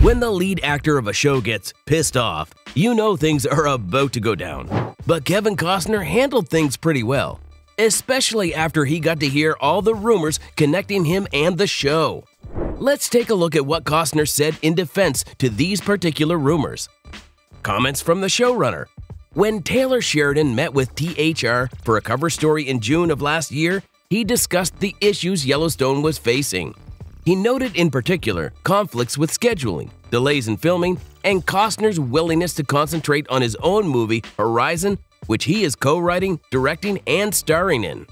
When the lead actor of a show gets pissed off, you know things are about to go down. But Kevin Costner handled things pretty well, especially after he got to hear all the rumors connecting him and the show. Let's take a look at what Costner said in defense to these particular rumors. Comments from the showrunner. When Taylor Sheridan met with THR for a cover story in June of last year, he discussed the issues Yellowstone was facing. He noted in particular conflicts with scheduling, delays in filming, and Costner's willingness to concentrate on his own movie, Horizon, which he is co-writing, directing, and starring in.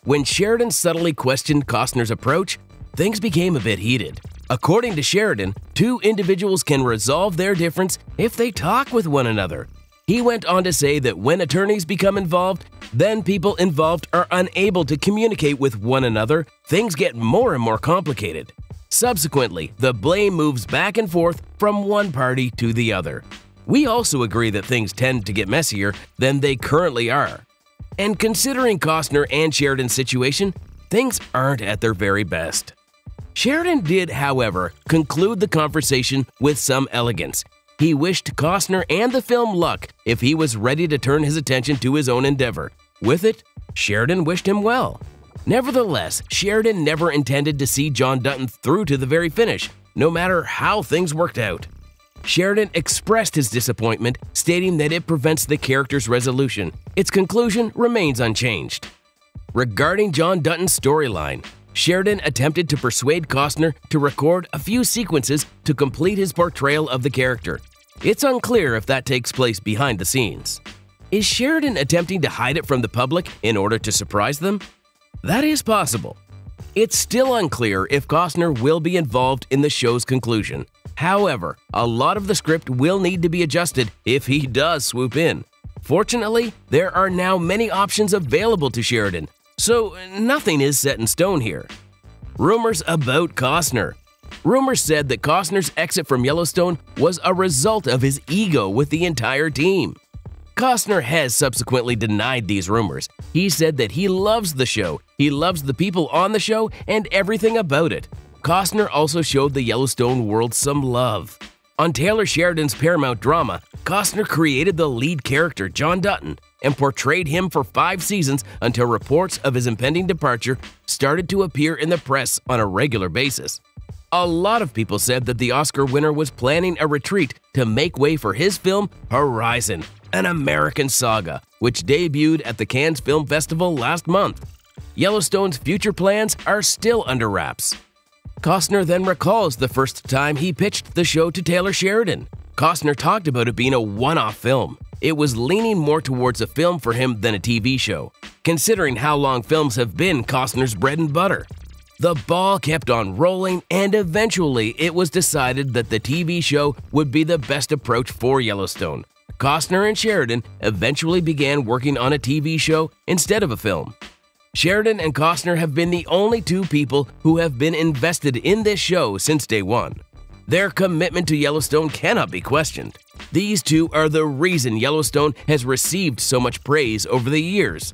When Sheridan subtly questioned Costner's approach, things became a bit heated. According to Sheridan, two individuals can resolve their difference if they talk with one another. He went on to say that when attorneys become involved, then people involved are unable to communicate with one another, things get more and more complicated. Subsequently, the blame moves back and forth from one party to the other. We also agree that things tend to get messier than they currently are. And considering Costner and Sheridan's situation, things aren't at their very best. Sheridan did, however, conclude the conversation with some elegance. He wished Costner and the film luck if he was ready to turn his attention to his own endeavor. With it, Sheridan wished him well. Nevertheless, Sheridan never intended to see John Dutton through to the very finish, no matter how things worked out. Sheridan expressed his disappointment, stating that it prevents the character's resolution. Its conclusion remains unchanged. Regarding John Dutton's storyline, Sheridan attempted to persuade Costner to record a few sequences to complete his portrayal of the character. It's unclear if that takes place behind the scenes. Is Sheridan attempting to hide it from the public in order to surprise them? That is possible. It's still unclear if Costner will be involved in the show's conclusion. However, a lot of the script will need to be adjusted if he does swoop in. Fortunately, there are now many options available to Sheridan, so nothing is set in stone here. Rumors about Costner. Rumors said that Costner's exit from Yellowstone was a result of his ego with the entire team. Costner has subsequently denied these rumors. He said that he loves the show, he loves the people on the show, and everything about it. Costner also showed the Yellowstone world some love. On Taylor Sheridan's Paramount drama, Costner created the lead character, John Dutton, and portrayed him for 5 seasons until reports of his impending departure started to appear in the press on a regular basis. A lot of people said that the Oscar winner was planning a retreat to make way for his film, Horizon, an American saga, which debuted at the Cannes Film Festival last month. Yellowstone's future plans are still under wraps. Costner then recalls the first time he pitched the show to Taylor Sheridan. Costner talked about it being a one-off film. It was leaning more towards a film for him than a TV show, considering how long films have been Costner's bread and butter. The ball kept on rolling, and eventually it was decided that the TV show would be the best approach for Yellowstone. Costner and Sheridan eventually began working on a TV show instead of a film. Sheridan and Costner have been the only two people who have been invested in this show since day one. Their commitment to Yellowstone cannot be questioned. These two are the reason Yellowstone has received so much praise over the years.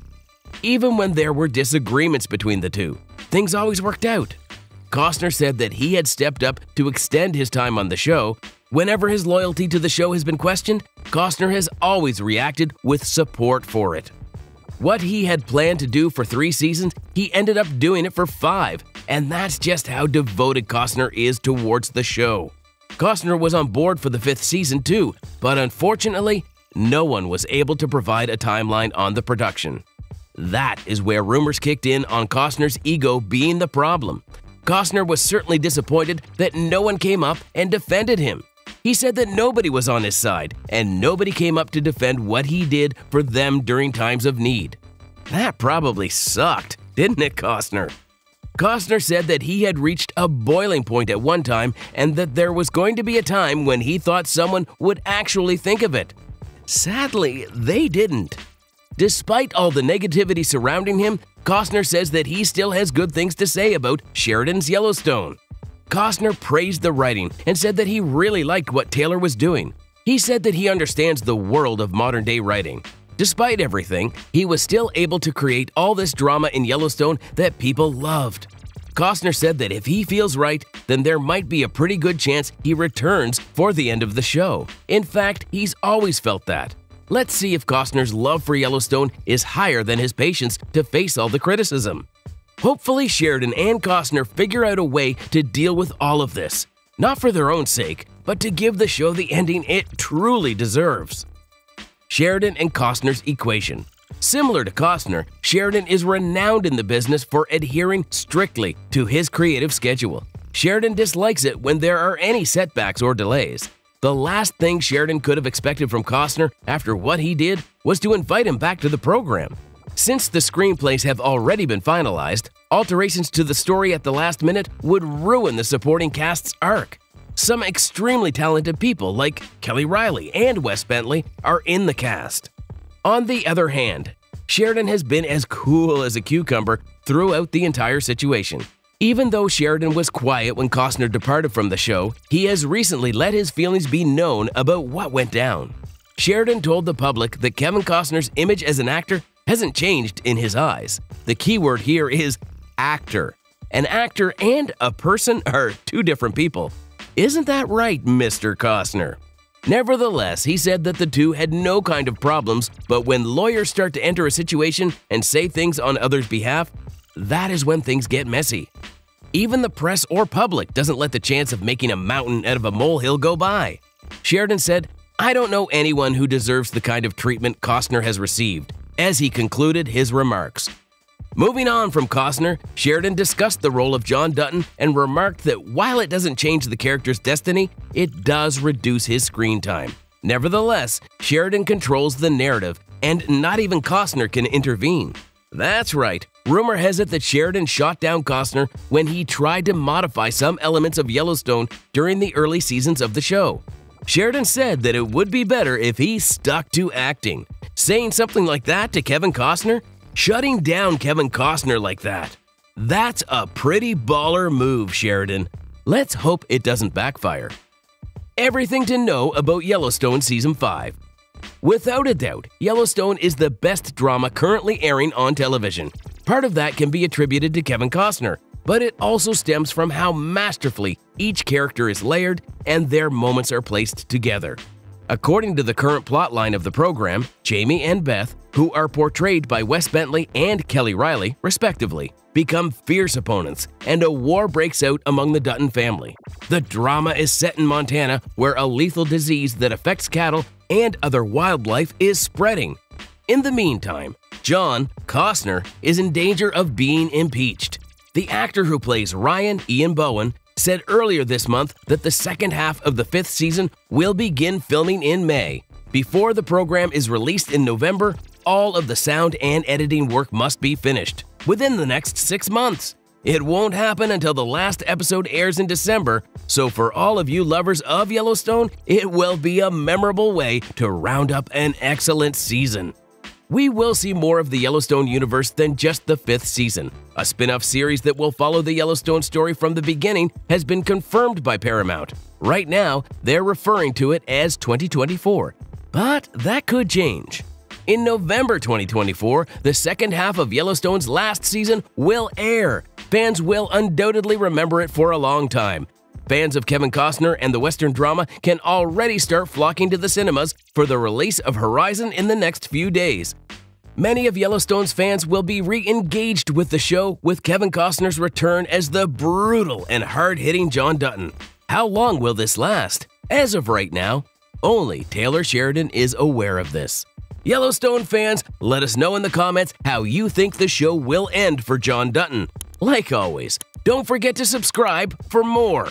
Even when there were disagreements between the two, things always worked out. Costner said that he had stepped up to extend his time on the show. Whenever his loyalty to the show has been questioned, Costner has always reacted with support for it. What he had planned to do for 3 seasons, he ended up doing it for 5, and that's just how devoted Costner is towards the show. Costner was on board for the 5th season too, but unfortunately, no one was able to provide a timeline on the production. That is where rumors kicked in on Costner's ego being the problem. Costner was certainly disappointed that no one came up and defended him. He said that nobody was on his side, and nobody came up to defend what he did for them during times of need. That probably sucked, didn't it, Costner? Costner said that he had reached a boiling point at one time and that there was going to be a time when he thought someone would actually think of it. Sadly, they didn't. Despite all the negativity surrounding him, Costner says that he still has good things to say about Sheridan's Yellowstone. Costner praised the writing and said that he really liked what Taylor was doing. He said that he understands the world of modern-day writing. Despite everything, he was still able to create all this drama in Yellowstone that people loved. Costner said that if he feels right, then there might be a pretty good chance he returns for the end of the show. In fact, he's always felt that. Let's see if Costner's love for Yellowstone is higher than his patience to face all the criticism. Hopefully, Sheridan and Costner figure out a way to deal with all of this, not for their own sake, but to give the show the ending it truly deserves. Sheridan and Costner's equation. Similar to Costner, Sheridan is renowned in the business for adhering strictly to his creative schedule. Sheridan dislikes it when there are any setbacks or delays. The last thing Sheridan could have expected from Costner after what he did was to invite him back to the program. Since the screenplays have already been finalized, alterations to the story at the last minute would ruin the supporting cast's arc. Some extremely talented people like Kelly Reilly and Wes Bentley are in the cast. On the other hand, Sheridan has been as cool as a cucumber throughout the entire situation. Even though Sheridan was quiet when Costner departed from the show, he has recently let his feelings be known about what went down. Sheridan told the public that Kevin Costner's image as an actor hasn't changed in his eyes. The key word here is actor. An actor and a person are two different people. Isn't that right, Mr. Costner? Nevertheless, he said that the two had no kind of problems, but when lawyers start to enter a situation and say things on others' behalf, that is when things get messy. Even the press or public doesn't let the chance of making a mountain out of a molehill go by. Sheridan said, "I don't know anyone who deserves the kind of treatment Costner has received," as he concluded his remarks. Moving on from Costner, Sheridan discussed the role of John Dutton and remarked that while it doesn't change the character's destiny, it does reduce his screen time. Nevertheless, Sheridan controls the narrative, and not even Costner can intervene. That's right, rumor has it that Sheridan shot down Costner when he tried to modify some elements of Yellowstone during the early seasons of the show. Sheridan said that it would be better if he stuck to acting. Saying something like that to Kevin Costner? Shutting down Kevin Costner like that? That's a pretty baller move, Sheridan. Let's hope it doesn't backfire. Everything to know about Yellowstone Season 5. Without a doubt, Yellowstone is the best drama currently airing on television. Part of that can be attributed to Kevin Costner, but it also stems from how masterfully each character is layered and their moments are placed together. According to the current plotline of the program, Jamie and Beth, who are portrayed by Wes Bentley and Kelly Reilly, respectively, become fierce opponents, and a war breaks out among the Dutton family. The drama is set in Montana, where a lethal disease that affects cattle and other wildlife is spreading. In the meantime, John Costner is in danger of being impeached. The actor who plays Ryan Ian Bowen said earlier this month that the second half of the 5th season will begin filming in May. Before the program is released in November, all of the sound and editing work must be finished within the next 6 months. It won't happen until the last episode airs in December, so for all of you lovers of Yellowstone, it will be a memorable way to round up an excellent season. We will see more of the Yellowstone universe than just the 5th season. A spin-off series that will follow the Yellowstone story from the beginning has been confirmed by Paramount. Right now, they're referring to it as 2024, but that could change. In November 2024, the second half of Yellowstone's last season will air. Fans will undoubtedly remember it for a long time. Fans of Kevin Costner and the Western drama can already start flocking to the cinemas for the release of Horizon in the next few days. Many of Yellowstone's fans will be re-engaged with the show with Kevin Costner's return as the brutal and hard-hitting John Dutton. How long will this last? As of right now, only Taylor Sheridan is aware of this. Yellowstone fans, let us know in the comments how you think the show will end for John Dutton. Like always, don't forget to subscribe for more.